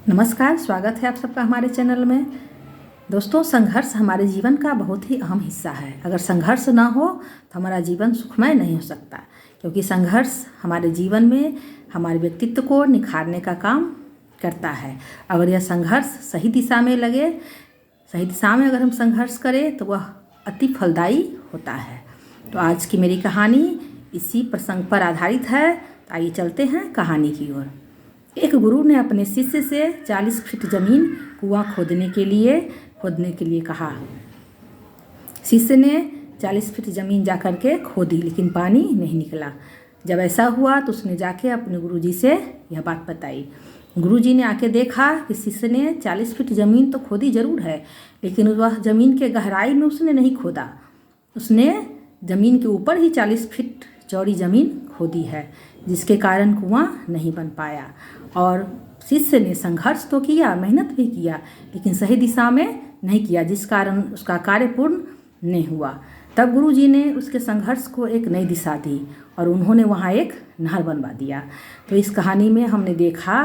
नमस्कार, स्वागत है आप सबका हमारे चैनल में। दोस्तों, संघर्ष हमारे जीवन का बहुत ही अहम हिस्सा है। अगर संघर्ष ना हो तो हमारा जीवन सुखमय नहीं हो सकता, क्योंकि संघर्ष हमारे जीवन में हमारे व्यक्तित्व को निखारने का काम करता है। अगर यह संघर्ष सही दिशा में लगे, सही दिशा में अगर हम संघर्ष करें तो वह अति फलदायी होता है। तो आज की मेरी कहानी इसी प्रसंग पर आधारित है। तो आइए चलते हैं कहानी की ओर। एक गुरु ने अपने शिष्य से 40 फीट जमीन कुआं खोदने के लिए कहा। शिष्य ने 40 फीट जमीन जा कर के खोदी, लेकिन पानी नहीं निकला। जब ऐसा हुआ तो उसने जाके अपने गुरुजी से यह बात बताई। गुरुजी ने आके देखा कि शिष्य ने 40 फीट ज़मीन तो खोदी ज़रूर है, लेकिन वह ज़मीन के गहराई में उसने नहीं खोदा। उसने ज़मीन के ऊपर ही 40 फीट चौड़ी ज़मीन खोदी है, जिसके कारण कुआं नहीं बन पाया। और शिष्य ने संघर्ष तो किया, मेहनत भी किया, लेकिन सही दिशा में नहीं किया, जिस कारण उसका कार्य पूर्ण नहीं हुआ। तब गुरुजी ने उसके संघर्ष को एक नई दिशा दी और उन्होंने वहाँ एक नहर बनवा दिया। तो इस कहानी में हमने देखा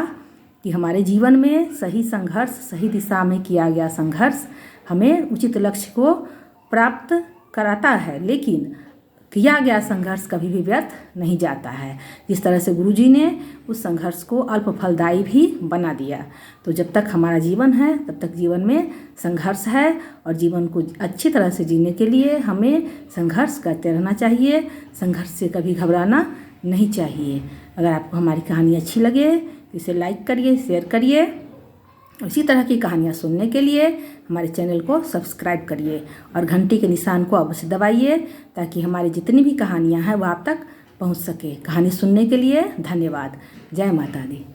कि हमारे जीवन में सही संघर्ष, सही दिशा में किया गया संघर्ष हमें उचित लक्ष्य को प्राप्त कराता है, लेकिन किया गया संघर्ष कभी भी व्यर्थ नहीं जाता है। जिस तरह से गुरुजी ने उस संघर्ष को अल्प फलदायी भी बना दिया। तो जब तक हमारा जीवन है तब तक जीवन में संघर्ष है, और जीवन को अच्छी तरह से जीने के लिए हमें संघर्ष करते रहना चाहिए। संघर्ष से कभी घबराना नहीं चाहिए। अगर आपको हमारी कहानी अच्छी लगे तो इसे लाइक करिए, शेयर करिए। इसी तरह की कहानियाँ सुनने के लिए हमारे चैनल को सब्सक्राइब करिए और घंटी के निशान को अवश्य दबाइए, ताकि हमारी जितनी भी कहानियाँ हैं वो आप तक पहुँच सके। कहानी सुनने के लिए धन्यवाद। जय माता दी।